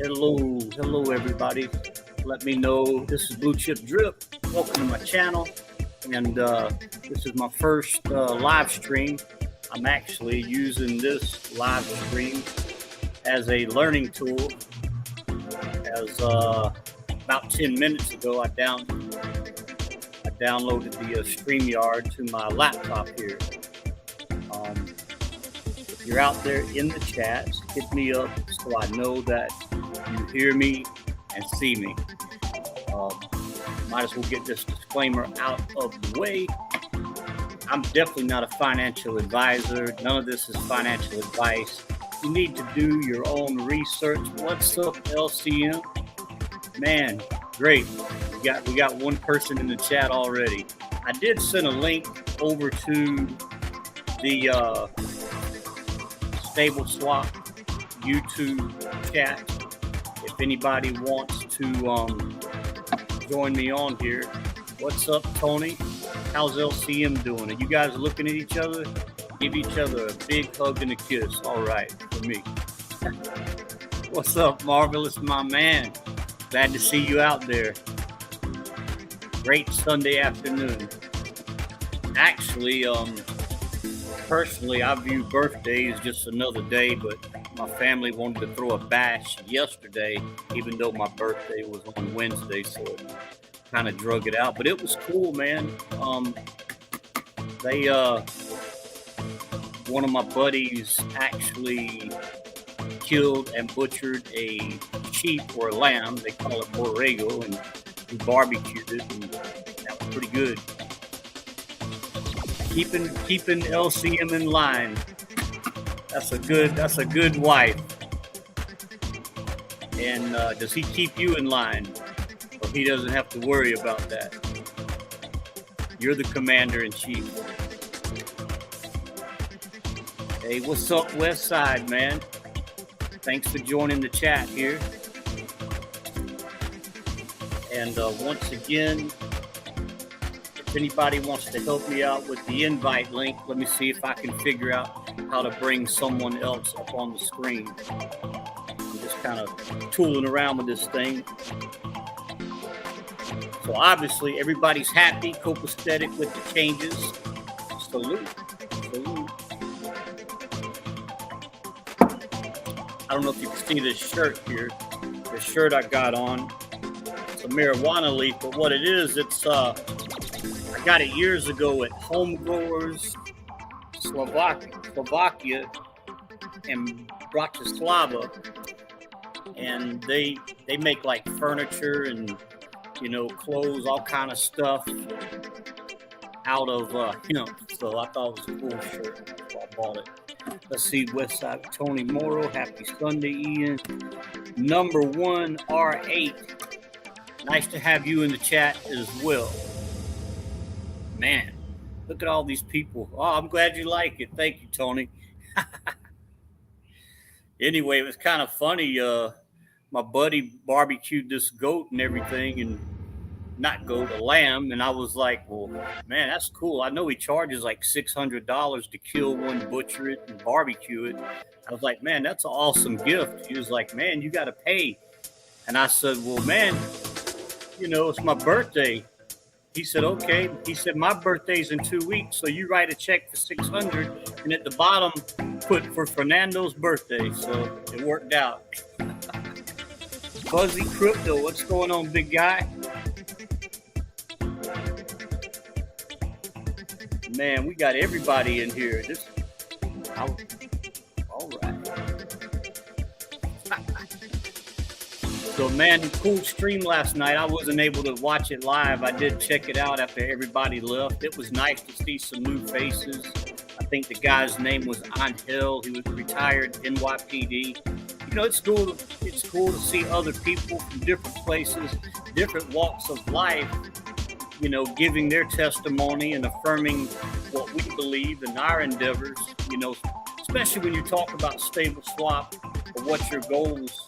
Hello, everybody. Let me know. This is Blue Chip Drip. Welcome to my channel, and this is my first live stream. I'm actually using this live stream as a learning tool. As about 10 minutes ago, I downloaded the StreamYard to my laptop here. If you're out there in the chats, hit me up so I know that you hear me and see me. Might as well get this disclaimer out of the way. I'm definitely not a financial advisor. None of this is financial advice. You need to do your own research. What's up, LCM? Man, great. We got one person in the chat already. I did send a link over to the Stable Swap YouTube chat. If anybody wants to join me on here. What's up, Tony? How's LCM doing? Are you guys looking at each other? Give each other a big hug and a kiss. All right, for me. What's up, Marvelous, my man? Glad to see you out there. Great Sunday afternoon. Actually, personally, I view birthday as just another day, but my family wanted to throw a bash yesterday, even though my birthday was on Wednesday, so it kind of drug it out. But it was cool, man. One of my buddies actually killed and butchered a sheep or a lamb. They call it borrego, and we barbecued it, and that was pretty good. Keeping LCM in line. That's a good wife. And does he keep you in line? Or he doesn't have to worry about that? You're the commander in chief. Hey, what's up, West Side, man? Thanks for joining the chat here. And once again, if anybody wants to help me out with the invite link, let me see if I can figure out how to bring someone else up on the screen. I'm just kind of tooling around with this thing. So obviously everybody's happy, copacetic with the changes. Salute. I don't know if you can see this shirt here. The shirt I got on. It's a marijuana leaf, but what it is, it's I got it years ago at Home Growers Slovakia and Bratislava, and they make like furniture and clothes, all kind of stuff out of hemp. So I thought it was a cool shirt, so I bought it. Let's see, Westside Tony Morrow, happy Sunday, Ian. Number 1 R8. Nice to have you in the chat as well. Man, look at all these people. Oh, I'm glad you like it. Thank you, Tony. Anyway, it was kind of funny. My buddy barbecued this goat and everything, and not goat, a lamb. And I was like, well, man, that's cool. I know he charges like $600 to kill one, butcher it, and barbecue it. I was like, man, that's an awesome gift. He was like, man, you got to pay. And I said, well, man, it's my birthday. He said, okay. He said, my birthday's in 2 weeks, so you write a check for $600, and at the bottom, put for Fernando's birthday. So it worked out. Fuzzy Crypto, what's going on, big guy? Man, we got everybody in here. All right. So, man, cool stream last night. I wasn't able to watch it live. I did check it out after everybody left. It was nice to see some new faces. I think the guy's name was Angel. He was retired NYPD. It's cool to see other people from different places, different walks of life, giving their testimony and affirming what we believe in our endeavors, especially when you talk about Stable Swap or what your goals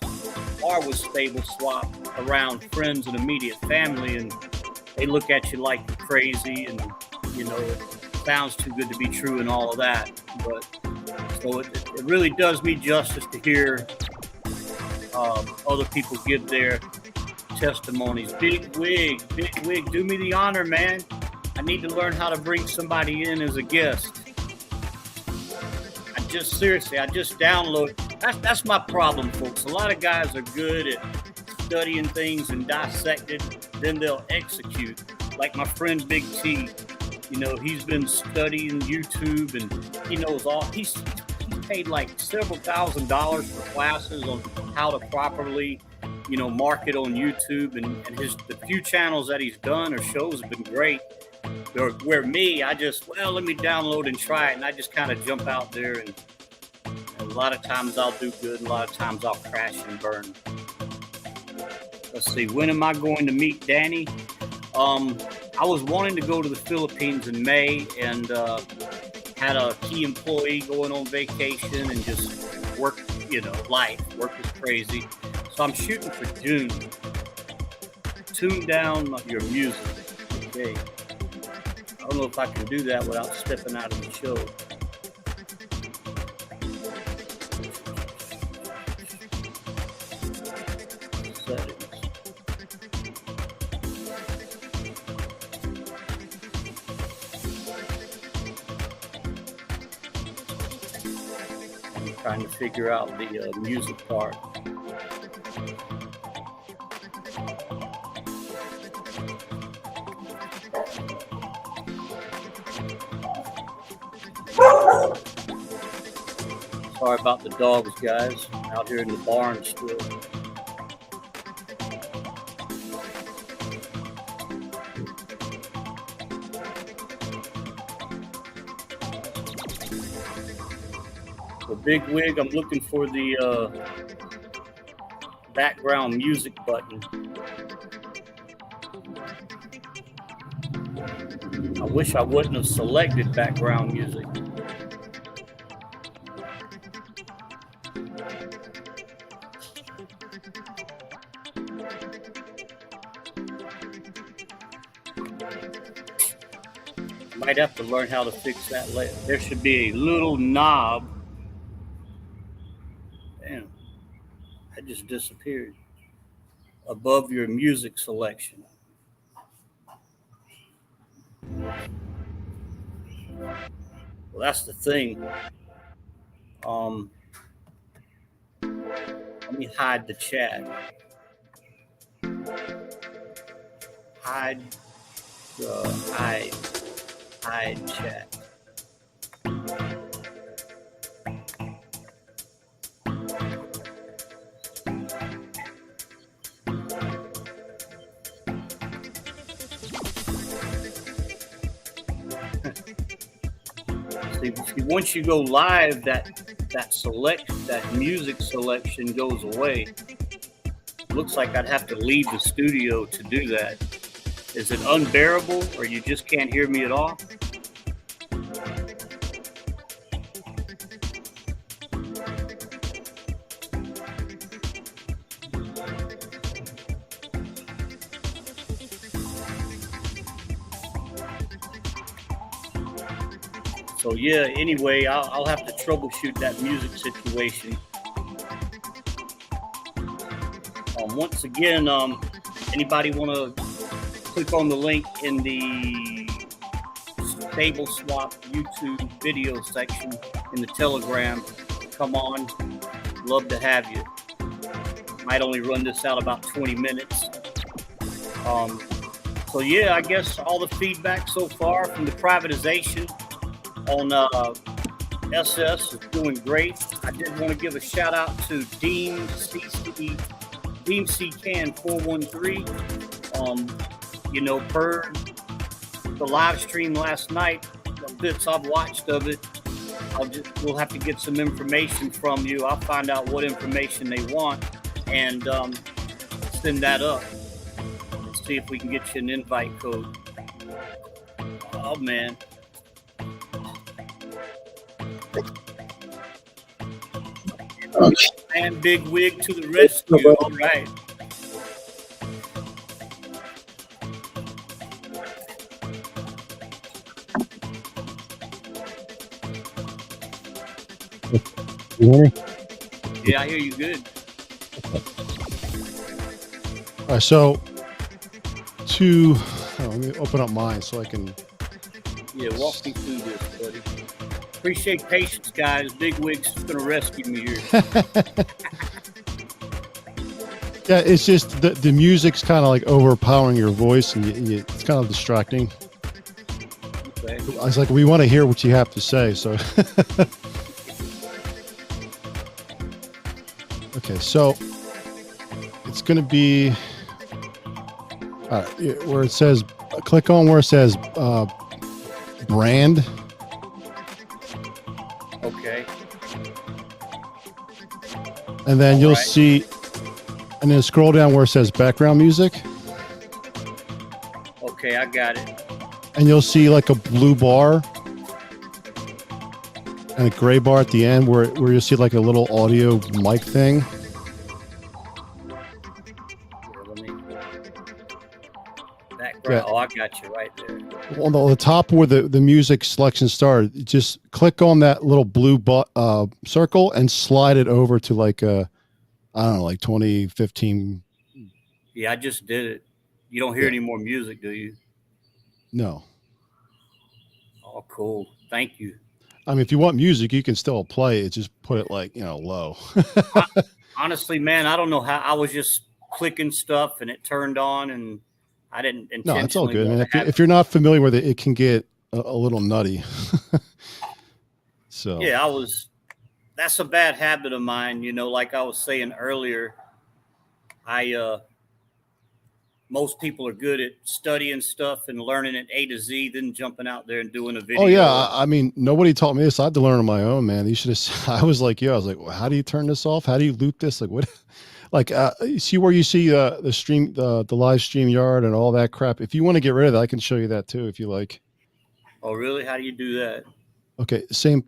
are with Stable Swap around friends and immediate family, and they look at you like you're crazy and, it sounds too good to be true and all of that. But so it really does me justice to hear other people give their testimonies. Big Wig, do me the honor, man. I need to learn how to bring somebody in as a guest. I just download. That's my problem, folks. A lot of guys are good at studying things and dissect it, then they'll execute. Like my friend Big T, he's been studying YouTube and he knows all. He's paid like several $1,000s for classes on how to properly, market on YouTube, and the few channels that he's done or shows have been great. Where me, let me download and try it, and I just kind of jump out there, and a lot of times I'll do good, and a lot of times I'll crash and burn. Let's see, when am I going to meet Danny? I was wanting to go to the Philippines in May, and had a key employee going on vacation and just work, work is crazy. So I'm shooting for June. Tune down your music. Okay. I don't know if I can do that without stepping out of the show. Settings. I'm trying to figure out the music part. Sorry about the dogs, guys. Out here in the barn still. For Big Wig, I'm looking for the background music button. I wish I wouldn't have selected background music. Might have to learn how to fix that later. There should be a little knob. Damn, that just disappeared. Above your music selection. Well, that's the thing. Let me hide the chat. Hide chat. See, once you go live, that music selection goes away. Looks like I'd have to leave the studio to do that. Is it unbearable, or you just can't hear me at all? So yeah, anyway, I'll have to troubleshoot that music situation. Once again, anybody want to click on the link in the Stable Swap YouTube video section in the Telegram. Come on, love to have you. Might only run this out about 20 minutes. So yeah, I guess all the feedback so far from the privatization on SS is doing great. I did want to give a shout out to Dean C Can 413. Per the live stream last night, the bits I've watched of it, we'll have to get some information from you. I'll find out what information they want and send that up. Let's see if we can get you an invite code. Oh man. And Big Wig to the rescue. All right. You hear me? Yeah, I hear you good. All right, so let me open up mine so I can. Yeah, walk me through this, buddy. Appreciate patience, guys. Big Wig's gonna rescue me here. Yeah, it's just the music's kind of like overpowering your voice, and it's kind of distracting. Okay. I was like, we want to hear what you have to say, so. Okay, so it's going to be where it says, click on where it says brand. Okay. And then you'll see, and then scroll down where it says background music. Okay, I got it. And you'll see like a blue bar and a gray bar at the end where you'll see like a little audio mic thing. Yeah. Oh, I got you right there. On the top where the music selection started, just click on that little blue circle and slide it over to like I don't know, like 2015. Yeah, I just did it. You don't hear any more music, do you? No. Oh, cool. Thank you. I mean, if you want music, you can still play it. Just put it like, low. Honestly, man, I don't know how. I was just clicking stuff and it turned on, and I didn't intentionally. No, it's all good. I mean, if you're not familiar with it, it can get a little nutty. So yeah, that's a bad habit of mine. Like I was saying earlier, most people are good at studying stuff and learning it A to Z, then jumping out there and doing a video. Oh yeah, I mean, nobody taught me this. I had to learn on my own, man. You should have. I was like, well, how do you turn this off? How do you loop this? Like what? Like, see where you see the stream, the live stream yard and all that crap. If you want to get rid of that, I can show you that too, if you like. Oh, really? How do you do that? Okay, same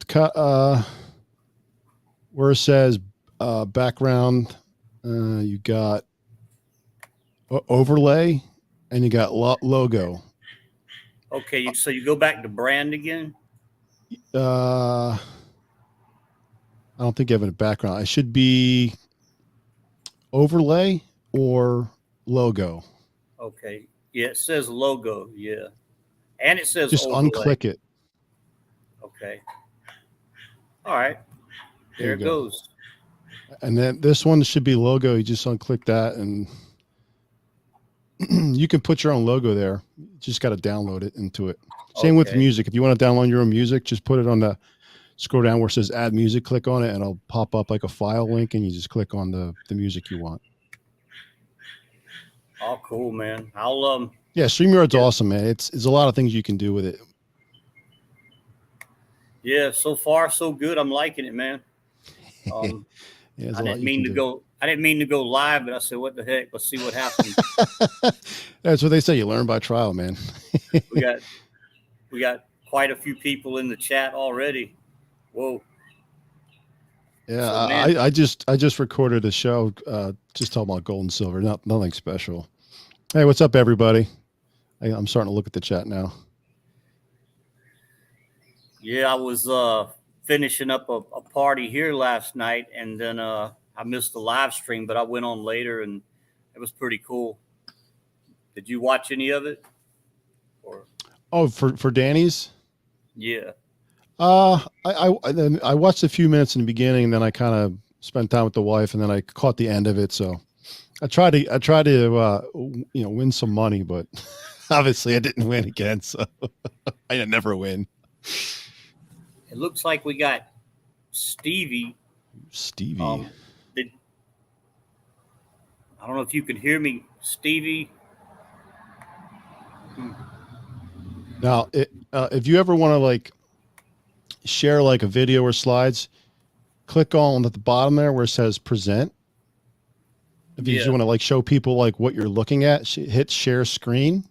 where it says background, you got overlay, and you got logo. Okay, so you go back to brand again? I don't think you have a background. It should be overlay or logo. Okay. Yeah, it says logo. Yeah. And it says just overlay. Unclick it. Okay. All right. There it goes. And then this one should be logo. You just unclick that and you can put your own logo there. You just got to download it into it. Same with music. If you want to download your own music, just put it on the scroll down where it says add music, click on it, and it'll pop up like a file link, and you just click on the music you want. Oh, cool, man. I'll yeah, StreamYard's awesome, man. It's a lot of things you can do with it. Yeah, so far so good. I'm liking it, man. Yeah, I didn't mean to go live, but I said, what the heck? Let's see what happens. That's what they say. You learn by trial, man. we got quite a few people in the chat already. Whoa. Yeah, so, I just recorded a show just talking about gold and silver. Nothing special. Hey, what's up, everybody? I'm starting to look at the chat now. Yeah, I was finishing up a party here last night, and then I missed the live stream, but I went on later, and it was pretty cool. Did you watch any of it? Or for Danny's? Yeah. I watched a few minutes in the beginning, and then I kind of spent time with the wife, and then I caught the end of it. So I tried to win some money, but obviously I didn't win again. So I never win. It looks like we got Stevie. Stevie. I don't know if you can hear me, Stevie. Now, if you ever want to like share like a video or slides, click on at the bottom there where it says present. If you just want to like show people like what you're looking at, hit share screen.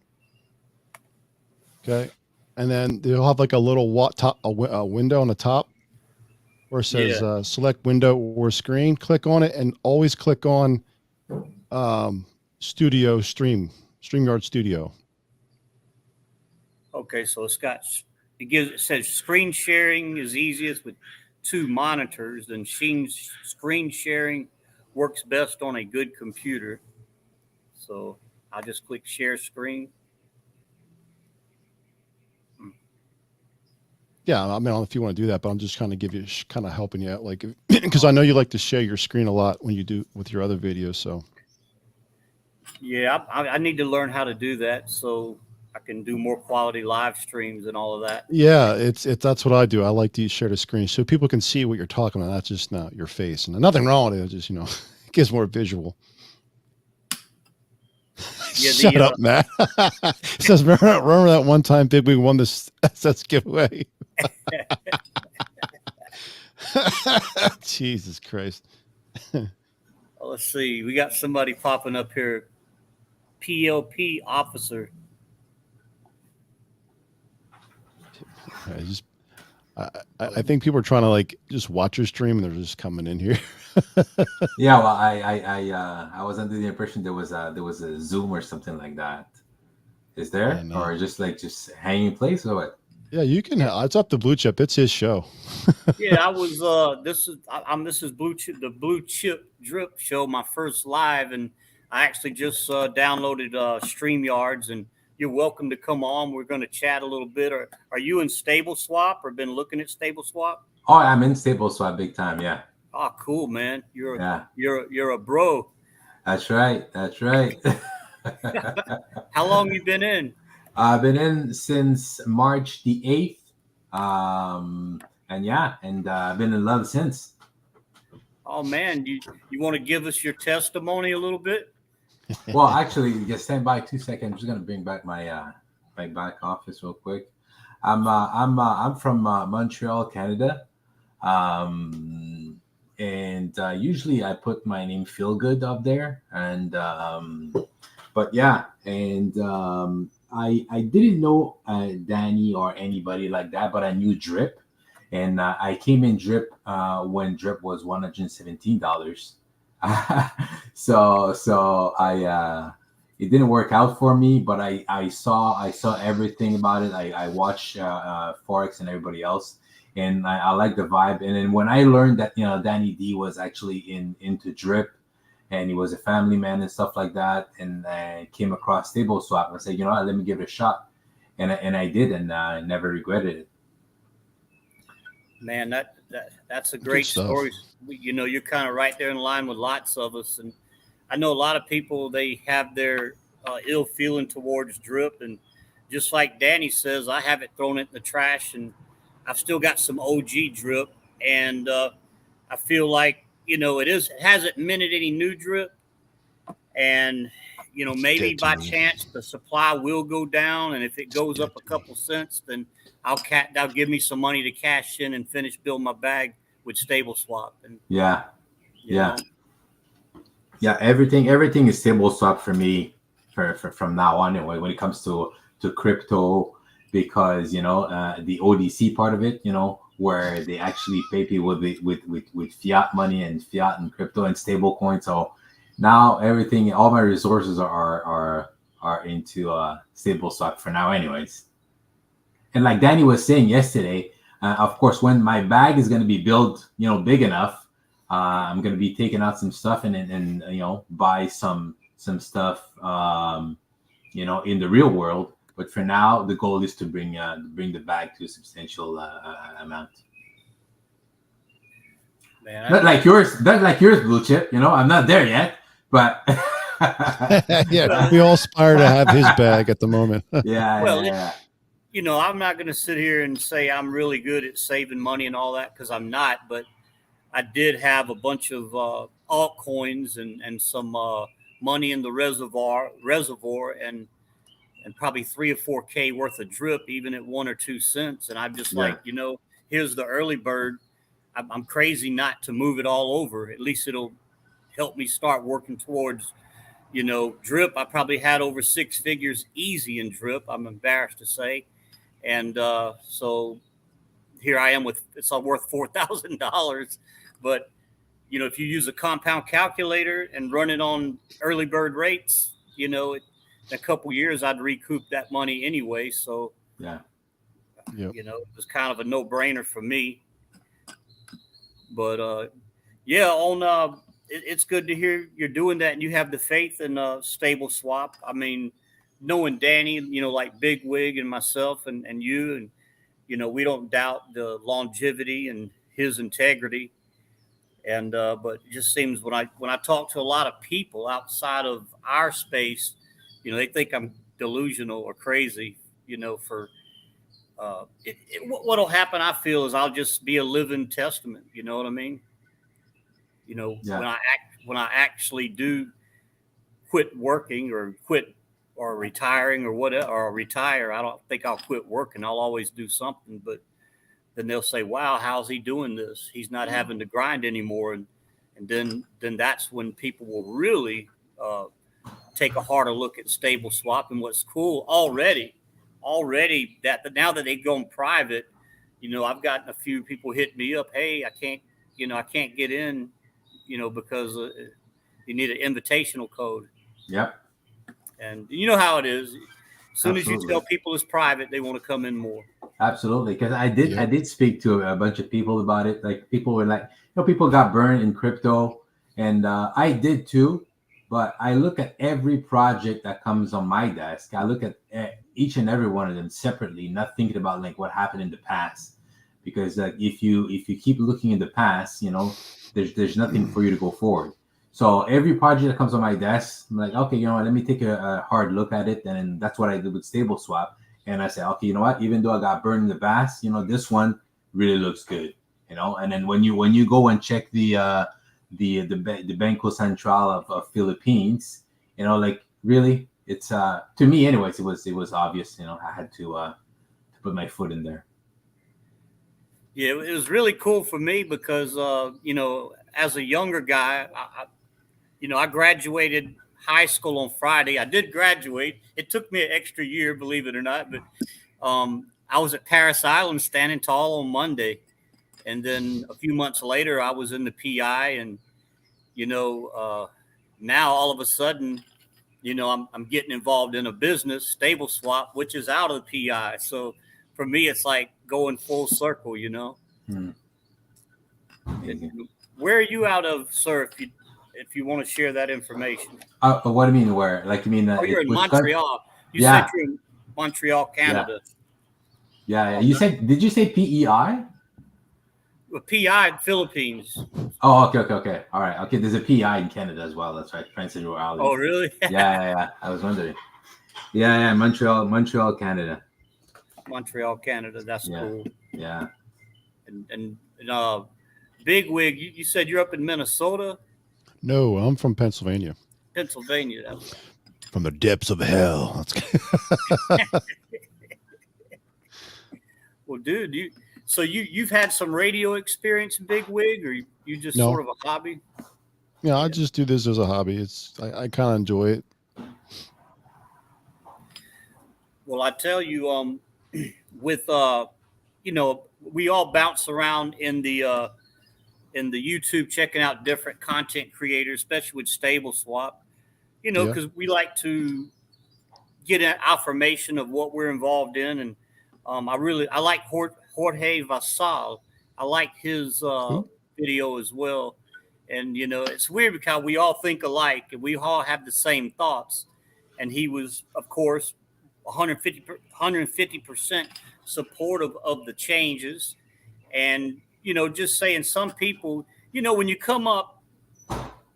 Okay. And then they'll have like a little a window on the top where it says select window or screen. Click on it and always click on StreamYard Studio. Okay, so it says screen sharing is easiest with 2 monitors, then screen sharing works best on a good computer. So I'll just click share screen. Yeah, I mean, if you want to do that, but I'm just kind of give you kind of helping you out, like, because I know you like to share your screen a lot when you do with your other videos. So Yeah, I need to learn how to do that so I can do more quality live streams and all of that. yeah, it's that's what I do. I like to share the screen so people can see what you're talking about, not just not your face. And nothing wrong with it. Just it gives more visual. Yeah, Shut up, Matt. It says, remember that one time Big Wig won this SS giveaway? Jesus Christ. Let's see. We got somebody popping up here. PLP officer. I think people are trying to like just watch your stream and they're just coming in here. Yeah, well, I was under the impression there was a Zoom or something like that. Is there, Yeah, no. or just hanging in place or what? Yeah, you can. It's up to Blue Chip. It's his show. Yeah, I was. This is Blue Chip, the Blue Chip Drip Show, my first live, and I actually just downloaded StreamYards, and you're welcome to come on. We're going to chat a little bit. Or are you in Stable Swap or been looking at Stable Swap? Oh, I'm in Stable Swap big time. Yeah. Oh, cool, man. You're a bro. That's right. That's right. How long you been in? I've been in since March the 8th. And I've been in love since. Oh man, you want to give us your testimony a little bit? Well, actually, just stand by 2 seconds. I'm just gonna bring back my my back office real quick. I'm from Montreal, Canada. And usually I put my name Feel Good up there, and but yeah, and I didn't know Danny or anybody like that, but I knew Drip, and I came in Drip when Drip was $117. So I it didn't work out for me, but I saw everything about it. I watched Forex and everybody else, and I like the vibe. And then when I learned that Danny D was actually into Drip, and he was a family man and stuff like that, and I came across Stable Swap, and I said, let me give it a shot, and I did, and I never regretted it. Man, that's a great story. You're kind of right there in line with lots of us, and I know a lot of people, they have their ill feeling towards Drip, and just like Danny says, I haven't thrown it in the trash, and I've still got some OG Drip, and I feel like it hasn't minted any new Drip, and maybe by chance the supply will go down, and if it goes up a couple cents, then I'll give me some money to cash in and finish building my bag with Stable Swap. And yeah. Everything is Stable Swap for me from now on anyway, when it comes to crypto, because the ODC part of it, where they actually pay people with fiat money and fiat and crypto and stable coins. So now all my resources are into Stable Swap for now anyways. And like Danny was saying yesterday, of course, when my bag is going to be built, big enough, I'm going to be taking out some stuff and buy some stuff, in the real world. But for now, the goal is to bring the bag to a substantial amount. Man, not like yours, Blue Chip. I'm not there yet, but yeah, we all aspire to have his bag at the moment. Yeah. I'm not going to sit here and say I'm really good at saving money and all that, because I'm not. But I did have a bunch of altcoins and some money in the reservoir, and probably 3 or 4K worth of Drip, even at 1 or 2 cents. And I'm just like, here's the early bird. I'm crazy not to move it all over. At least it'll help me start working towards, Drip. I probably had over 6 figures easy in Drip, I'm embarrassed to say. And so here I am with, it's all worth $4,000. But, if you use a compound calculator and run it on early bird rates, in a couple years, I'd recoup that money anyway. So, it was kind of a no-brainer for me. But, on it's good to hear you're doing that and you have the faith in Stable Swap. I mean, knowing Danny, like Big Wig and myself and you, and we don't doubt the longevity and his integrity. And but it just seems when I talk to a lot of people outside of our space, they think I'm delusional or crazy. For what'll happen, I feel, is I'll just be a living testament. You know what I mean? Yeah. When I actually do quit working or quit or retiring or whatever, or retire, I don't think I'll quit working. I'll always do something, but then they'll say, wow, how's he doing this? He's not having to grind anymore. And then that's when people will really take a harder look at Stable Swap. And what's cool already that now that they've gone private, I've gotten a few people hit me up. Hey, I can't get in, because you need an invitational code. Yep. And you know how it is. As soon as you Absolutely. tell people it's private, they want to come in more. Absolutely, because I did speak to a bunch of people about it. Like people were like, people got burned in crypto, and I did too. But I look at every project that comes on my desk. I look at each and every one of them separately, not thinking about like what happened in the past. Because if you keep looking in the past, there's nothing for you to go forward. So every project that comes on my desk, I'm like, okay, let me take a hard look at it, and that's what I did with Stable Swap. And I say, okay, you know what? Even though I got burned in the past, this one really looks good, And then when you go and check the Banco Central of Philippines, like really, it's to me, anyways, it was obvious. I had to put my foot in there. Yeah, it was really cool for me because, as a younger guy, I graduated high school on Friday. I did graduate. It took me an extra year, believe it or not, but I was at Paris Island standing tall on Monday. And then a few months later, I was in the PI. And, now all of a sudden, I'm getting involved in a business, Stable Swap, which is out of the PI. So for me, it's like going full circle, Where are you out of, sir, if you want to share that information? What do you mean where? Like, you mean You're in Montreal. You Yeah. said you're in Montreal, Canada. Yeah. Did you say PEI? PI Philippines. Oh, okay. All right. Okay, there's a PI in Canada as well. That's right. Prince Edward Island. Oh, really? Yeah. I was wondering. Yeah. Montreal, Canada. Montreal, Canada. That's cool. Yeah. And Big Wig, you said you're up in Minnesota? No, I'm from Pennsylvania. Pennsylvania. From the depths of hell. Well, dude, you've had some radio experience, Big Wig, or you just No. sort of a hobby? Yeah, I just do this as a hobby. I kind of enjoy it. Well, I tell you, with we all bounce around in the YouTube, checking out different content creators, especially with Stable Swap, because we like to get an affirmation of what we're involved in. And I like Jorge Vassal. I like his video as well. And, it's weird because we all think alike and we all have the same thoughts. And he was, of course, 150% supportive of the changes. And, just saying some people, when you come up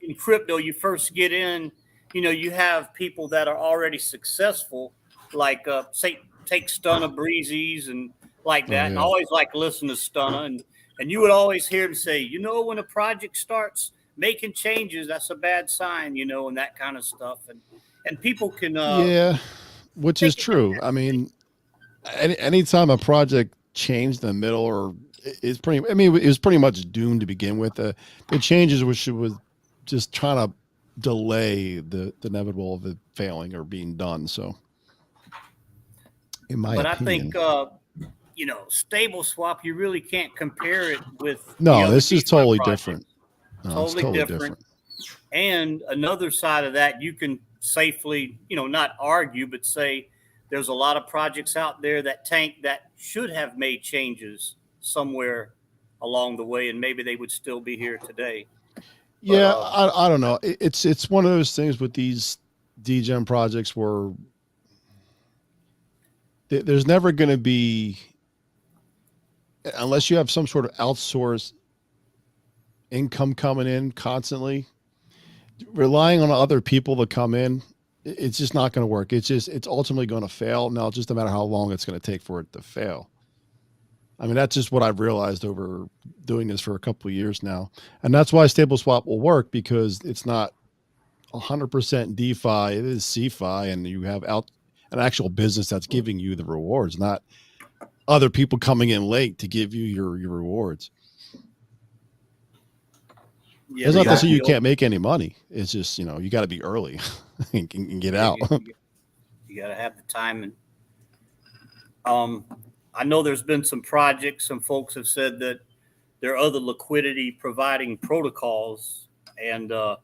in crypto, you first get in, you have people that are already successful, like, say, take Stunna Breezies and like that. Oh, yeah. And I always like to listen to Stunna. And you would always hear him say, when a project starts making changes, that's a bad sign, and that kind of stuff. And people can. Which is true. I mean, anytime a project changed in the middle or it was pretty much doomed to begin with. The changes was just trying to delay the inevitable of it failing or being done. So, in my opinion. I think, Stable Swap, you really can't compare it with. No, this is totally different. No, it's totally different. And another side of that, you can safely, not argue, but say there's a lot of projects out there that should have made changes somewhere along the way, and maybe they would still be here today. Yeah, uh, I don't know. It's one of those things with these DGen projects where there's never going to be, unless you have some sort of outsourced income coming in constantly, relying on other people to come in, it's just not going to work. It's ultimately going to fail. Now, it's just no matter how long it's going to take for it to fail. I mean, that's just what I've realized over doing this for a couple of years now. And that's why Stable Swap will work, because it's not 100% DeFi. It is CeFi, and you have an actual business that's giving you the rewards, not other people coming in late to give you your rewards. yeah, It's not to say you exactly. can't make any money. It's just, you got to be early and get out. You got to have the time. And I know there's been some projects. Some folks have said that there are other liquidity providing protocols, and I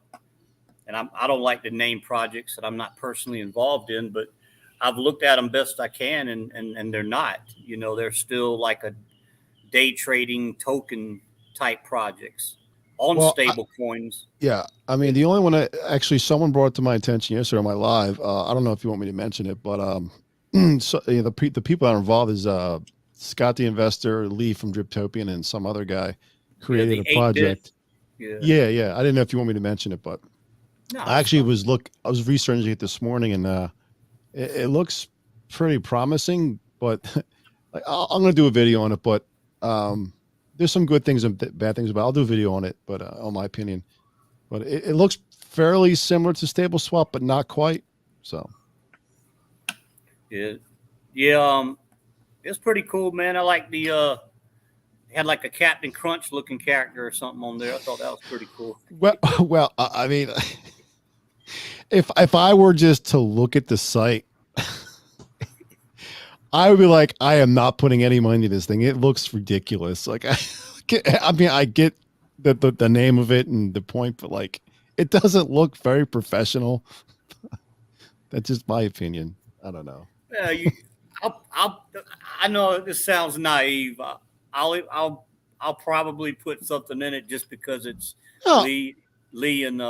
don't like to name projects that I'm not personally involved in, but I've looked at them best I can, and they're not. They're still like a day trading token type projects on Well, stable coins. yeah. I mean, the only one actually someone brought it to my attention yesterday on my live. I don't know if you want me to mention it, but so, the people that are involved is Scott the investor, Lee from Driptopian, and some other guy created The a project. Yeah. I didn't know if you want me to mention it, but No, I actually I was researching it this morning, and it looks pretty promising. But I'm going to do a video on it. But there's some good things and bad things about it. I'll do a video on it, but on my opinion. But it looks fairly similar to Stable Swap, but not quite. So yeah. It's pretty cool, man. I like the had like a Captain Crunch looking character or something on there. I thought that was pretty cool. well, I mean, if I were just to look at the site, I would be like, I am not putting any money into this thing. It looks ridiculous. Like, I mean, I get the name of it and the point, but like, it doesn't look very professional. That's just my opinion. I don't know. Yeah, I know this sounds naive. I'll probably put something in it just because it's Oh. Lee and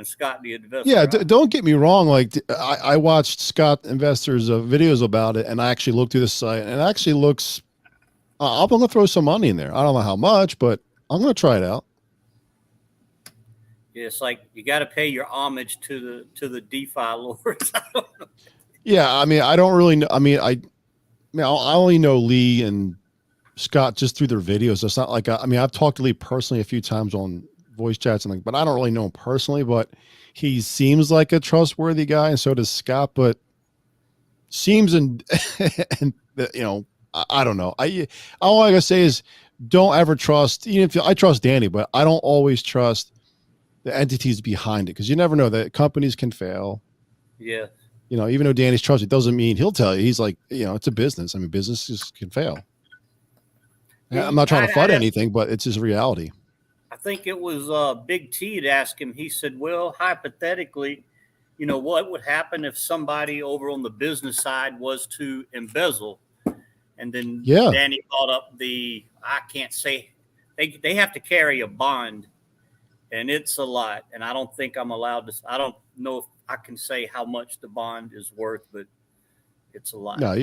Scott the investor. Yeah, don't get me wrong. Like, I watched Scott Investor's videos about it, and I actually looked through the site, and it actually looks. I'm going to throw some money in there. I don't know how much, but I'm going to try it out. Yeah, it's like you got to pay your homage to the DeFi lords. Yeah, I mean, I don't really know. I mean, I only know Lee and Scott just through their videos. It's not like I've talked to Lee personally a few times on voice chats and but I don't really know him personally. But he seems like a trustworthy guy, and so does Scott. But seems and I don't know. All I gotta say is don't ever trust. Even if I trust Danny, but I don't always trust the entities behind it, because you never know that companies can fail. Yeah. Even though Danny's trusted, doesn't mean he'll tell you. He's like, it's a business. I mean, businesses can fail. I'm not trying to fight anything, but it's just reality. I think it was Big T that asked him. He said, well, hypothetically, what would happen if somebody over on the business side was to embezzle? And then Danny brought up I can't say, they have to carry a bond, and it's a lot. And I don't think I'm allowed to, I don't know if I can say how much the bond is worth, but it's a lot. No,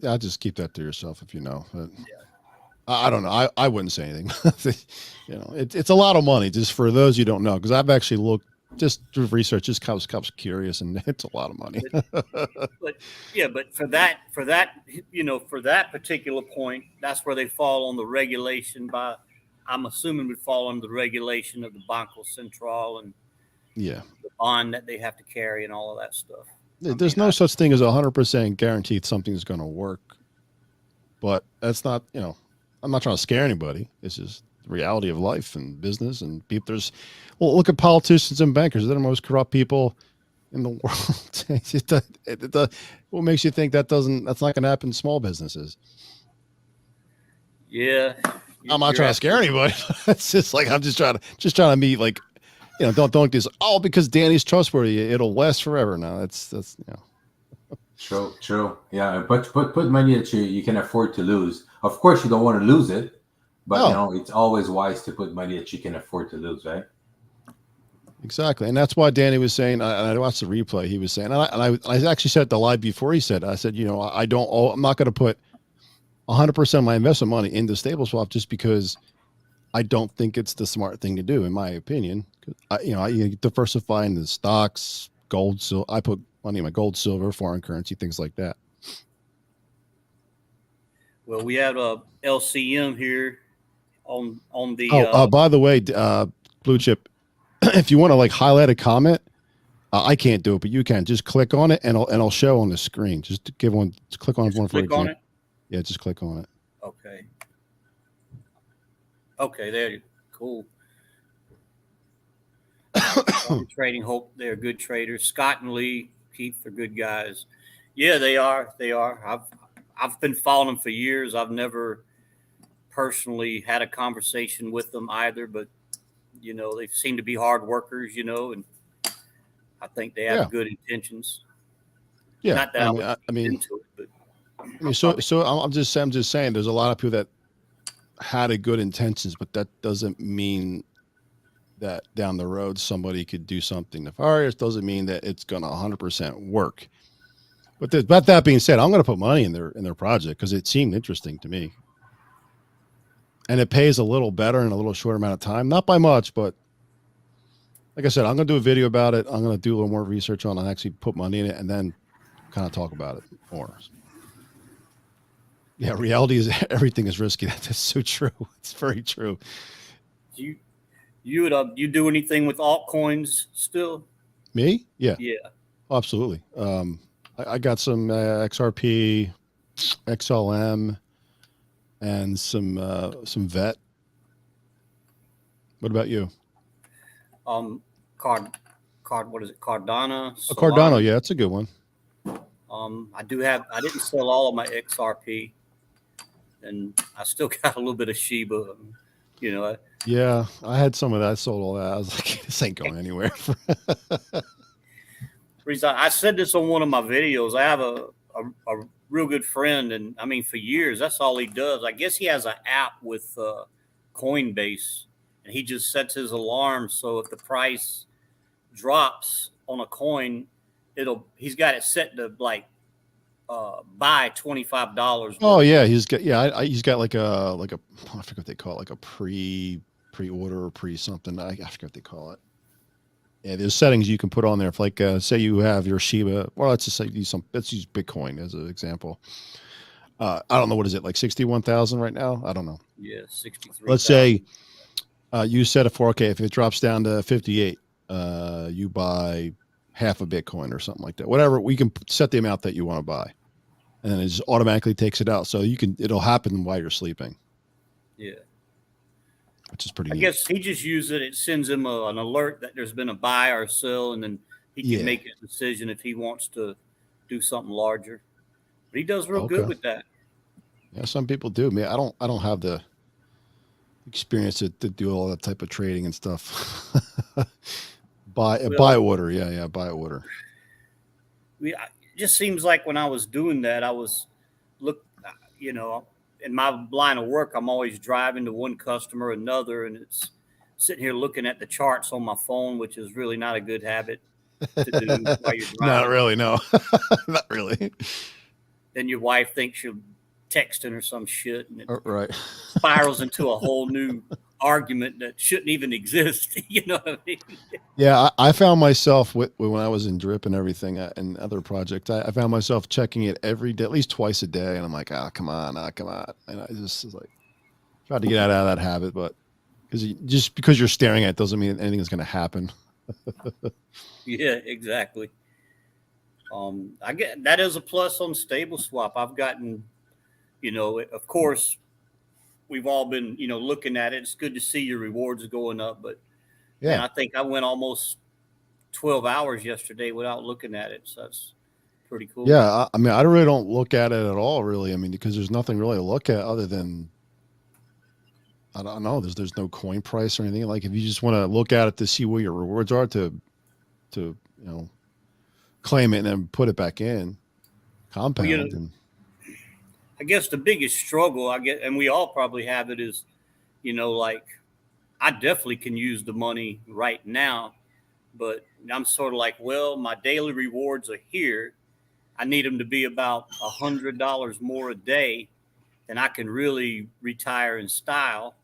I'll just keep that to yourself if you know. But I don't know. I wouldn't say anything. It's a lot of money, just for those you don't know, because I've actually looked just through research. Just I was curious, and it's a lot of money. but for that particular point, that's where they fall on the regulation I'm assuming would fall under the regulation of the Banco Central and the bond that they have to carry and all of that stuff. There's no such thing as 100% guaranteed something's going to work, but that's not, I'm not trying to scare anybody. It's just the reality of life and business and people. Look at politicians and bankers. They're the most corrupt people in the world. What makes you think that's not going to happen in small businesses? Yeah. I'm not trying to scare anybody. It's just like, I'm just trying to meet, like, don't just, because Danny's trustworthy, it'll last forever. No, that's True. Yeah, but put money that you can afford to lose. Of course, you don't want to lose it, but it's always wise to put money that you can afford to lose, right? Exactly. And that's why Danny was saying, I watched the replay. He was saying, I actually said the live before he said, I said, I'm not going to put 100% of my investment money into stable swap just because I don't think it's the smart thing to do, in my opinion. I diversify into stocks, gold, silver. I put money in my gold, silver, foreign currency, things like that. Well, we have a LCM here on the. By the way, Blue Chip, if you want to like highlight a comment, I can't do it, but you can. Just click on it, and I'll show on the screen. Just give one. Just click on one for click example. on it. Yeah, just click on it. Okay. Okay, there. Cool. Trading Hope, they're good traders. Scott and Lee, Keith, are good guys. Yeah, they are. They are. I've been following them for years. I've never personally had a conversation with them either, but they seem to be hard workers. And I think they have good intentions. Yeah, not that I mean, into it, but so I'm just saying, there's a lot of people that had a good intentions, but that doesn't mean that down the road somebody could do something nefarious. Doesn't mean that it's going to 100% work. But that being said, I'm going to put money in their project because it seemed interesting to me, and it pays a little better in a little shorter amount of time. Not by much, but like I said, I'm going to do a video about it. I'm going to do a little more research on it, and actually put money in it, and then kind of talk about it more. Yeah, reality is everything is risky. That's so true. It's very true. You do anything with altcoins still? Me? Yeah. Yeah. Absolutely. I got some XRP, XLM, and some VET. What about you? What is it? Cardano. Cardano, yeah, that's a good one. I didn't sell all of my XRP, and I still got a little bit of Shiba. Yeah, I had some of that. I sold all that. I was like, this ain't going anywhere. I said this on one of my videos. I have a real good friend, and I mean, for years, that's all he does. I guess he has an app with Coinbase, and he just sets his alarm. So if the price drops on a coin, he's got it set to like buy $25. Oh yeah, he's got like a I forget what they call it, like a pre-order or pre something. I forget what they call it. Yeah, there's settings you can put on there. If like say you have your Shiba, or let's just say let's use Bitcoin as an example. I don't know, what is it, like 61,000 right now? I don't know. Yeah, 63. Let's say you set it for, okay, if it drops down to 58, you buy half a Bitcoin or something like that. Whatever, we can set the amount that you want to buy, and then it just automatically takes it out. So it'll happen while you're sleeping. Yeah. Which is pretty neat. I guess he just uses it. It sends him an alert that there's been a buy or sell, and then he can make a decision if he wants to do something larger. But he does real good with that. Yeah, some people do. Man, I don't have the experience to do all that type of trading and stuff. Buy order. Yeah, buy order. It just seems like when I was doing that, I was in my line of work, I'm always driving to one customer or another, and it's sitting here looking at the charts on my phone, which is really not a good habit to do while you're driving. Not really, no. Not really. Then your wife thinks you're texting or some shit, and it right. spirals into a whole new argument that shouldn't even exist. You know what I mean? Yeah, I found myself when I was in Drip and everything and other projects, I found myself checking it every day, at least twice a day, and I'm like, come on, and I just was like, tried to get out of that habit, but because you're staring at it doesn't mean anything is going to happen. Yeah, exactly. I get that is a plus on Stable Swap. I've gotten, of course, we've all been, looking at it. It's good to see your rewards going up, but yeah, man, I think I went almost 12 hours yesterday without looking at it. So that's pretty cool. Yeah. I mean, I really don't look at it at all, really. I mean, because there's nothing really to look at other than, I don't know, there's no coin price or anything. Like if you just want to look at it to see where your rewards are to claim it and then put it back in, compound. I guess the biggest struggle and we all probably have it is, like I definitely can use the money right now, But I'm sort of like, well, my daily rewards are here. I need them to be about $100 more a day, then I can really retire in style.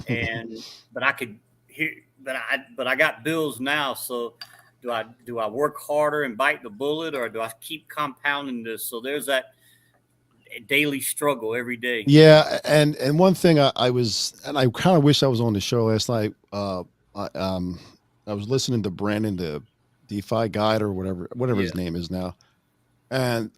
And but I could here, but I got bills now. So do I work harder and bite the bullet, or do I keep compounding this? So there's that daily struggle every day. Yeah, and one thing I was, and I kind of wish I was on the show last night. I, um, I was listening to Brandon, the DeFi guide or whatever Yeah, his name is now, and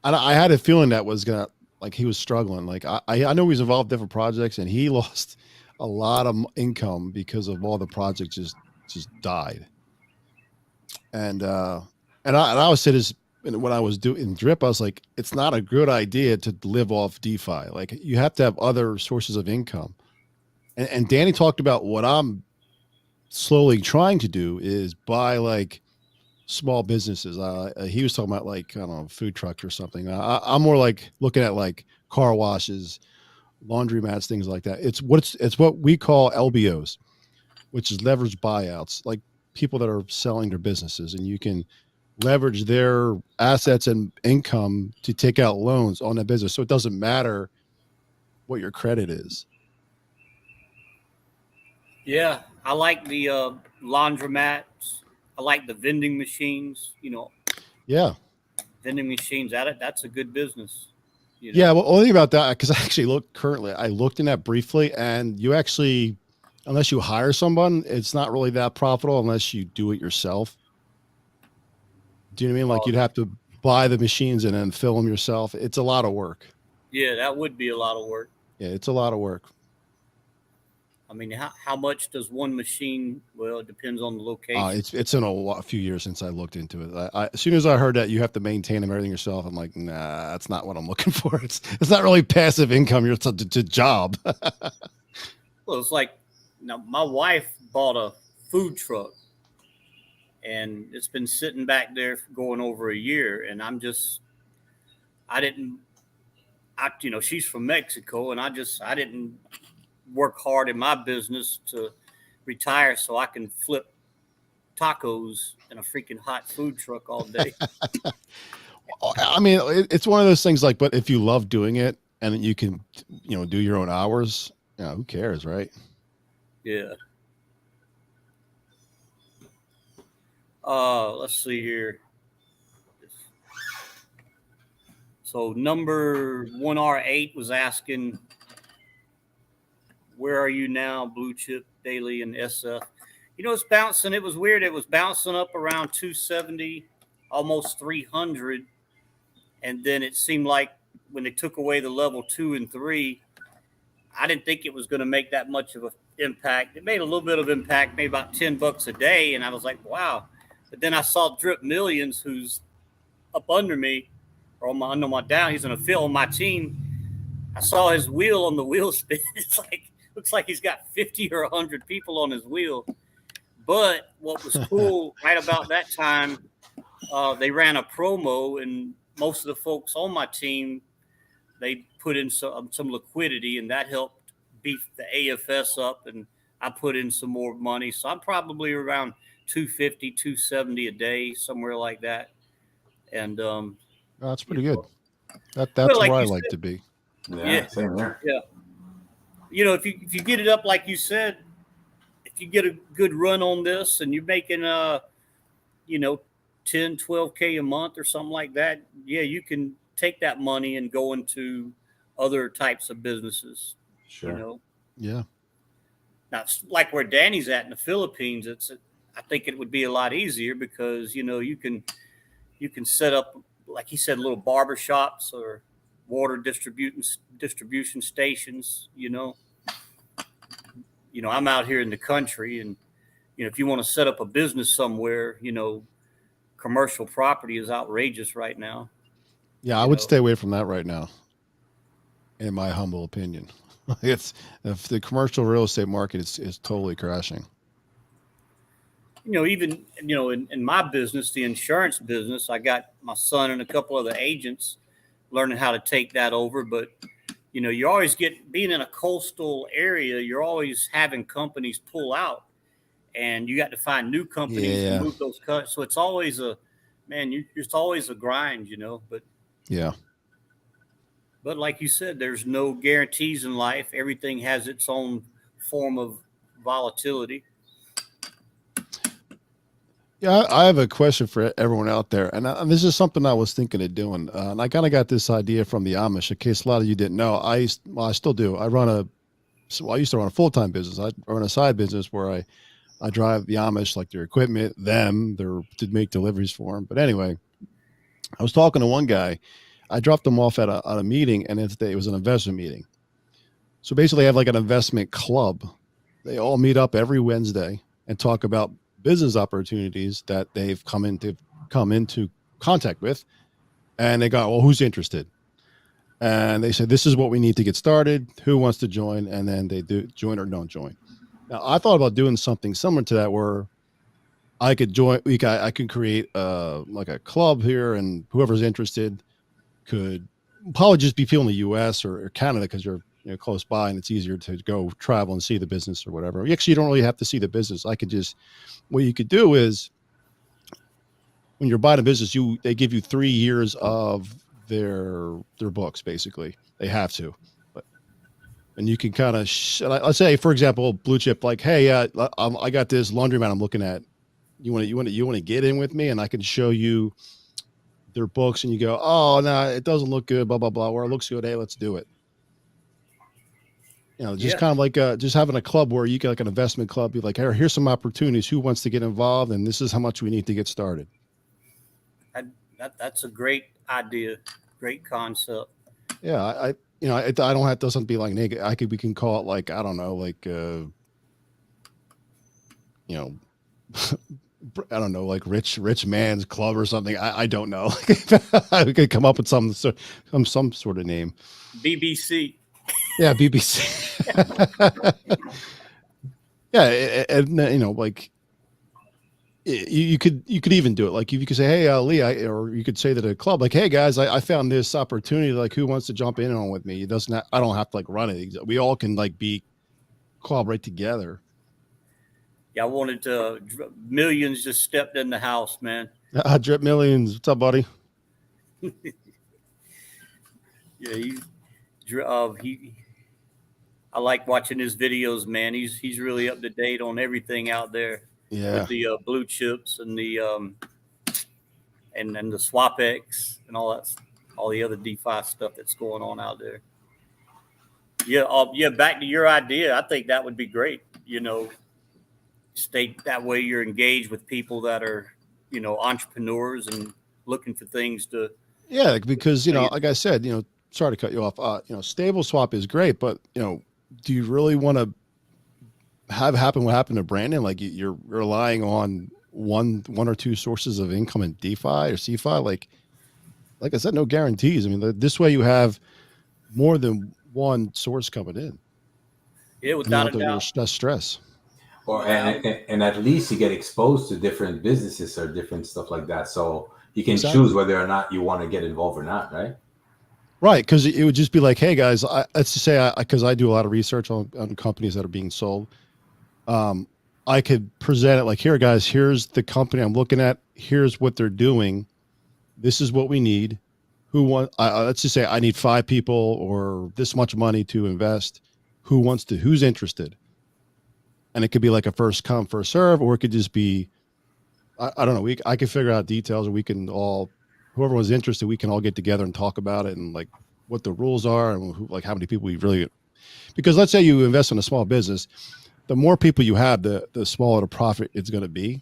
I had a feeling that was gonna, like, he was struggling. Like I know he's involved in different projects, and he lost a lot of income because of all the projects just died. And I was saying this when I was doing Drip, I was like, it's not a good idea to live off DeFi. Like, you have to have other sources of income. And Danny talked about what I'm slowly trying to do is buy like small businesses. He was talking about, like, I don't know, food trucks or something. I'm more like looking at like car washes, laundromats, things like that. It's what we call LBOs, which is leverage buyouts, like people that are selling their businesses, and you can leverage their assets and income to take out loans on that business. So it doesn't matter what your credit is. yeah. I like the laundromats. I like the vending machines. Yeah. Vending machines. That's a good business. Yeah. Well, only about that, because I looked in that briefly, and you actually, unless you hire someone, it's not really that profitable unless you do it yourself. Do you know what I mean? Like, you'd have to buy the machines and then fill them yourself. It's a lot of work. Yeah, that would be a lot of work. Yeah, it's a lot of work. I mean, how much does one machine? Well, it depends on the location. It's in a few years since I looked into it. As soon as I heard that you have to maintain them, everything yourself, I'm like, nah, that's not what I'm looking for. It's not really passive income. It's a job. Well, it's like, now my wife bought a food truck, and it's been sitting back there for going over a year, and I didn't, she's from Mexico, and I didn't work hard in my business to retire so I can flip tacos in a freaking hot food truck all day. I mean, it's one of those things, like, but if you love doing it and you can, do your own hours, who cares, right? Yeah. Let's see here. So number 1R8 was asking, where are you now, Blue Chip Daily and SF? It's bouncing. It was weird. It was bouncing up around 270, almost 300. And then it seemed like when they took away the level 2 and 3, I didn't think it was going to make that much of an impact. It made a little bit of impact, maybe about $10 a day. And I was like, wow. But then I saw Drip Millions, who's up under me, or under my down. He's an affiliate on my team. I saw his wheel on the wheel spin. It's like, looks like he's got 50 or 100 people on his wheel. But what was cool, right about that time, they ran a promo, and most of the folks on my team, they put in some liquidity, and that helped beef the AFS up, and I put in some more money. So I'm probably around 250, 270 a day, somewhere like that. And that's pretty good. That's like where I you like said, to be. Yeah, same here. Yeah. If you get it up, like you said, if you get a good run on this and you're making 10, 12K a month or something like that, yeah, you can take that money and go into other types of businesses. Sure. Yeah. Now, like where Danny's at in the Philippines, I think it would be a lot easier because you can set up, like he said, little barber shops or water distribution stations. I'm out here in the country, and if you want to set up a business somewhere, commercial property is outrageous right now. Yeah, I would stay away from that right now, in my humble opinion. If the commercial real estate market is totally crashing. Even in my business, the insurance business, I got my son and a couple of the agents learning how to take that over. But you always being in a coastal area, you're always having companies pull out, and you got to find new companies Yeah. to move those cuts. So it's always it's always a grind, you know. Yeah. But like you said, there's no guarantees in life. Everything has its own form of volatility. Yeah, I have a question for everyone out there, and this is something I was thinking of doing. And I kind of got this idea from the Amish. In case a lot of you didn't know, I still do. I used to run a full time business. I run a side business where I drive the Amish, like their equipment, to make deliveries for them. But anyway, I was talking to one guy. I dropped them off at a meeting, and it was an investment meeting. So basically, I have like an investment club. They all meet up every Wednesday and talk about business opportunities that they've come into contact with, and they got, well, who's interested? And they said, this is what we need to get started. Who wants to join? And then they do join or don't join. Now, I thought about doing something similar to that, where I could join. I could create like a club here, and whoever's interested could probably just be people in the U.S. or Canada, because you're close by and it's easier to go travel and see the business or whatever. Actually, you don't really have to see the business. What you could do is, when you're buying a business, they give you 3 years of their books. Basically, they have to. And you can kind of, let's say, for example, Blue Chip, like, hey, I got this laundromat I'm looking at. You want to get in with me, and I can show you their books, and you go, oh no, it doesn't look good, blah blah blah. Or it looks good, hey, let's do it. Just kind of like just having a club where you get like an investment club. Be like, hey, here's some opportunities. Who wants to get involved? And this is how much we need to get started. That's a great idea, great concept. Yeah, I don't have, doesn't be like negative. We can call it like, I don't know, like I don't know, like rich man's club or something. I don't know. We could come up with some sort of name. BBC. Yeah, BBC. Yeah, and like you could even do it. Like you could say, hey, Lee, or you could say to the club, like, hey guys, I found this opportunity. Like, who wants to jump in on with me? It doesn't. I don't have to like run it. We all can like collaborate together. Yeah, I wanted to. Millions just stepped in the house, man. Drip Millions. What's up, buddy? Yeah, I like watching his videos, man. He's really up to date on everything out there. Yeah, with the Blue Chips and the and the SwapX and all the other DeFi stuff that's going on out there. Yeah, back to your idea. I think that would be great. Stay that way. You're engaged with people that are, entrepreneurs and looking for things to. Yeah, because like I said, sorry to cut you off. Stable swap is great, but do you really want to have happen what happened to Brandon? Like you're relying on one or two sources of income in DeFi or CeFi. Like I said, no guarantees. I mean, this way you have more than one source coming in. Yeah, without a doubt. Stress. And at least you get exposed to different businesses or different stuff like that. So you can Exactly. choose whether or not you want to get involved or not, right? Right, because it would just be like, hey guys, let's just say, because I do a lot of research on companies that are being sold. I could present it like, here guys, here's the company I'm looking at. Here's what they're doing. This is what we need. Let's just say I need 5 people or this much money to invest. Who's interested? And it could be like a first come, first serve, or it could just be, I don't know. I could figure out details, and we can all, whoever was interested, we can all get together and talk about it and like what the rules are and like how many people we really, because let's say you invest in a small business, the more people you have, the smaller the profit it's going to be.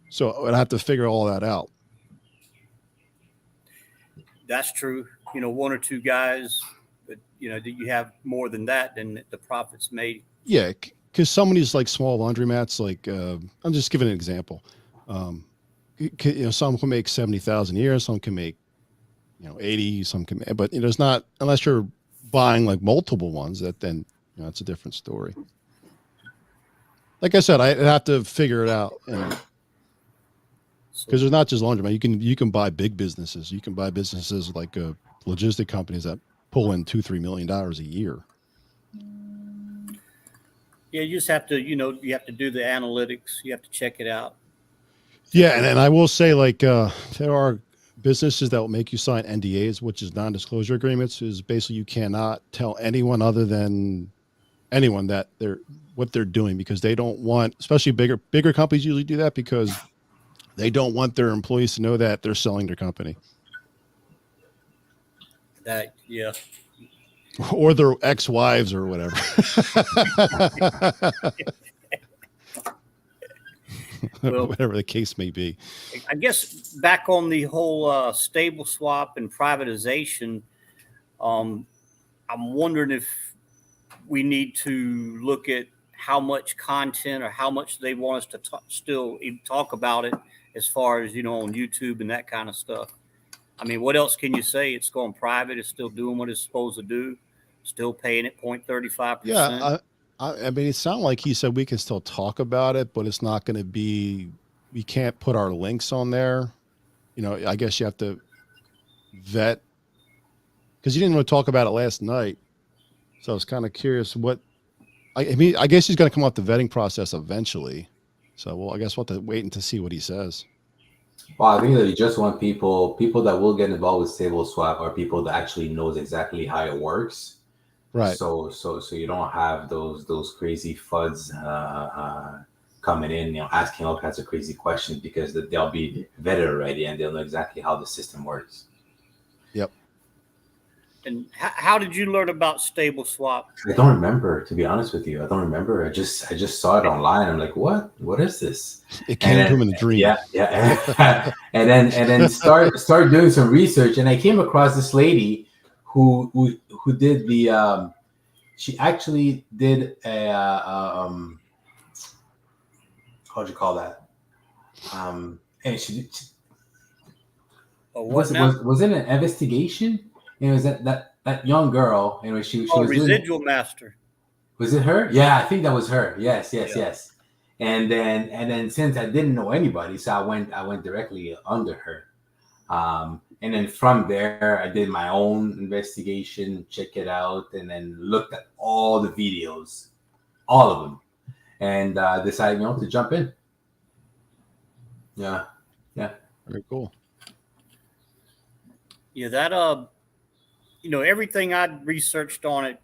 So I'd have to figure all that out. That's true. 1 or 2 guys, but that you have more than that, then the profit's made. Yeah, because some of these like small laundromats, like I'm just giving an example. Some can make 70,000 a year, some can make 80, some can, but it's not, unless you're buying like multiple ones, that then it's a different story. Like I said, I'd have to figure it out, because there's not just laundromat. You can buy big businesses. You can buy businesses like logistic companies that pull in $2-3 million a year. Yeah, you just have to, you have to do the analytics. You have to check it out. Yeah, and I will say, like, there are businesses that will make you sign NDAs, which is non-disclosure agreements. Is basically you cannot tell anyone other than anyone that what they're doing, because they don't want, especially bigger companies usually do that because they don't want their employees to know that they're selling their company Yeah. or their ex-wives or whatever. Well, whatever the case may be. I guess back on the whole stable swap and privatization, I'm wondering if we need to look at how much content or how much they want us to still even talk about it, as far as, on YouTube and that kind of stuff. I mean, what else can you say? It's going private. It's still doing what it's supposed to do. Still paying it 0.35%. Yeah, I mean, it sounded like he said we can still talk about it, but it's not going to be. We can't put our links on there. I guess you have to vet, because you didn't want to talk about it last night. So I was kind of curious what. I mean, I guess he's going to come up with the vetting process eventually. So, well, I guess we'll have to wait and to see what he says. Well, I think that you just want people that will get involved with stable swap are people that actually knows exactly how it works. Right. So you don't have those crazy FUDs coming in, asking all kinds of crazy questions, because they'll be vetted already and they'll know exactly how the system works. Yep. And how did you learn about stable swap? I don't remember, to be honest with you. I don't remember. I just saw it online. I'm like, what is this? It came to him in a dream. Yeah. and then start doing some research, and I came across this lady who did the she actually did a how'd you call that? And she was it an investigation? And it was that young girl. Anyway, she was Residual Master. Was it her? Yeah, I think that was her. Yes. And then since I didn't know anybody, so I went directly under her. And then from there, I did my own investigation, check it out, and then looked at all the videos, all of them, and decided, to jump in. Yeah. Very cool. Yeah, that everything I researched on it,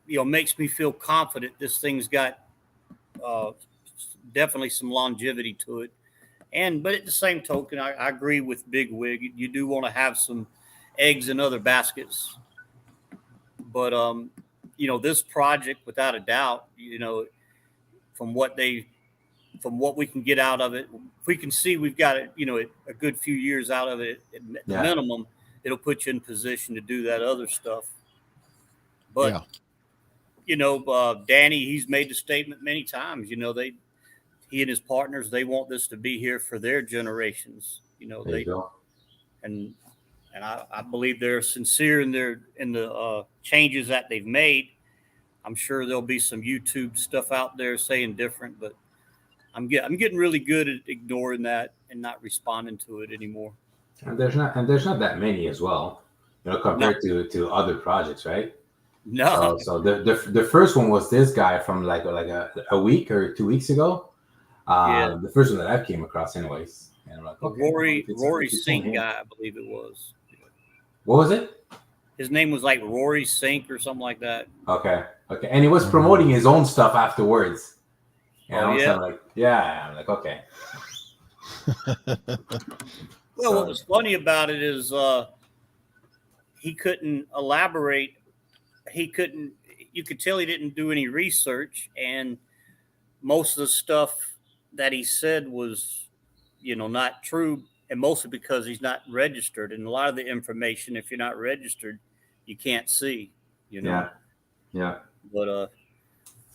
makes me feel confident this thing's got definitely some longevity to it. But at the same token, I agree with Big Wig. You do want to have some eggs in other baskets. But, this project, without a doubt, from what we can get out of it, if we can see we've got a good few years out of it at the minimum, it'll put you in position to do that other stuff. But, Danny, he's made the statement many times, he and his partners, they want this to be here for their generations. There you go. And I believe they're sincere in the changes that they've made. I'm sure there'll be some YouTube stuff out there saying different, but I'm getting really good at ignoring that and not responding to it anymore. And there's not that many as well, compared to other projects, right? No. So the first one was this guy from like a week or 2 weeks ago. The first one that I came across, anyways. And I'm like, okay, Rory Sink guy, I believe it was. What was it? His name was like Rory Sink or something like that. Okay. And he was promoting his own stuff afterwards. And I'm like, okay. Well, what was funny about it is he couldn't elaborate. You could tell he didn't do any research, and most of the stuff that he said was, not true, and mostly because he's not registered. And a lot of the information, if you're not registered, you can't see, Yeah. But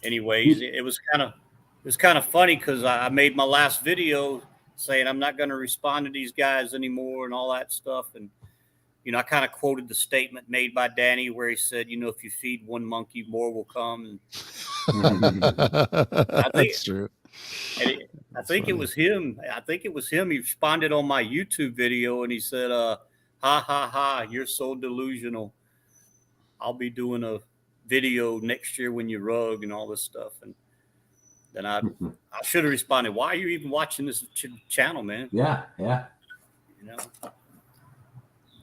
anyways, it was kind of funny because I made my last video saying I'm not going to respond to these guys anymore and all that stuff. And, I kind of quoted the statement made by Danny where he said, if you feed one monkey, more will come. And That's true. I think it was him. He responded on my YouTube video and he said, ha, ha, ha, you're so delusional. I'll be doing a video next year when you rug and all this stuff. And then I should have responded, why are you even watching this channel, man? Yeah. You know, but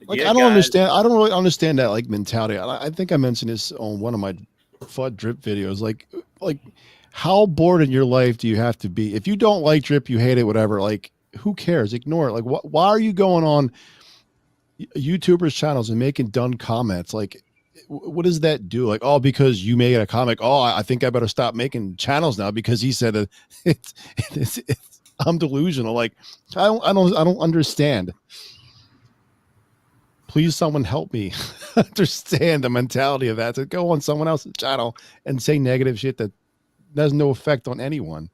Like, yeah, I don't guys, understand. I don't really understand that like mentality. I think I mentioned this on one of my FUD drip videos. Like how bored in your life do you have to be? If you don't like drip, you hate it, whatever. Like, who cares? Ignore it. Like, why are you going on YouTubers' channels and making dumb comments? Like, what does that do? Like, oh, because you made a comic. Oh, I think I better stop making channels now because he said that it's I'm delusional. Like, I don't understand. Please, someone help me understand the mentality of that. To go on someone else's channel and say negative shit that has no effect on anyone.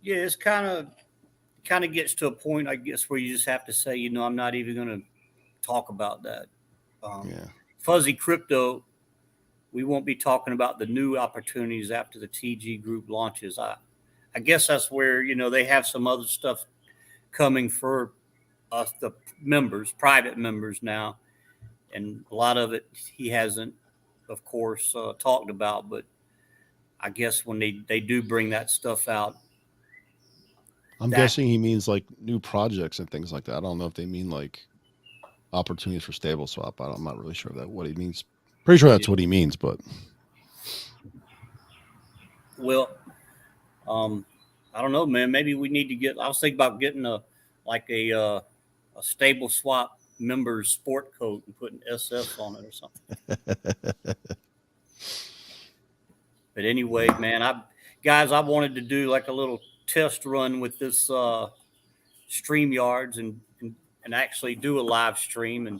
yeah, it's kind of gets to a point, I guess, where you just have to say, you know, I'm not even going to talk about that. Yeah. Fuzzy Crypto, we won't be talking about the new opportunities after the TG Group launches. I guess that's where, you know, they have some other stuff coming for us, the members, private members now. And a lot of it he hasn't, of course, talked about. But I guess when they do bring that stuff out, I'm guessing he means like new projects and things like that. I don't know if they mean like opportunities for stable swap. I'm not really sure what he means. Pretty sure that's what he means, but well, I don't know, man. Maybe we need to get. I was thinking about getting a stable swap members sport coat and putting SF on it or something. But anyway, man, I wanted to do like a little test run with this StreamYards and actually do a live stream. And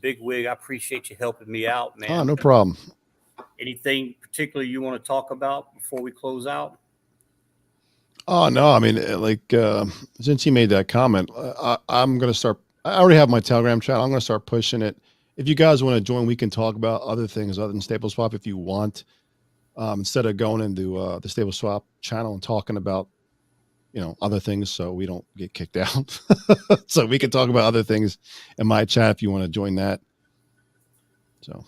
Big Wig, I appreciate you helping me out, man. Oh, no problem. Anything particular you want to talk about before we close out? Oh, no. I mean, like, since he made that comment, I'm going to start. I already have my Telegram chat. I'm going to start pushing it. If you guys want to join, we can talk about other things other than Stable Swap if you want. Instead of going into the Stable Swap channel and talking about, you know, other things so we don't get kicked out. So we can talk about other things in my chat if you want to join that. So.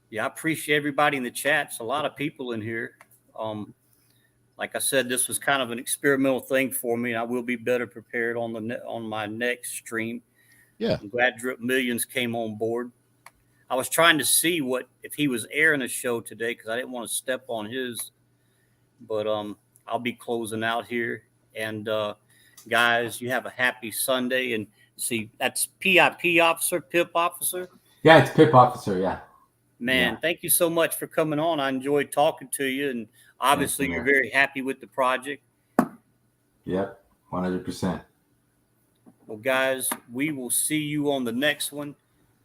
Yeah, I appreciate everybody in the chat. It's a lot of people in here. Like I said, this was kind of an experimental thing for me. I will be better prepared on my next stream. Yeah. I'm glad Drip Millions came on board. I was trying to see if he was airing a show today because I didn't want to step on his. But I'll be closing out here. And guys, you have a happy Sunday. And see, that's PIP officer, Pip officer. Yeah, it's Pip officer. Yeah. Man, Thank you so much for coming on. I enjoyed talking to you. And obviously, you're very happy with the project. Yep, 100%. Well, guys, we will see you on the next one.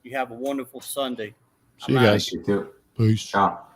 You have a wonderful Sunday. See you guys. You too. Peace. Ciao.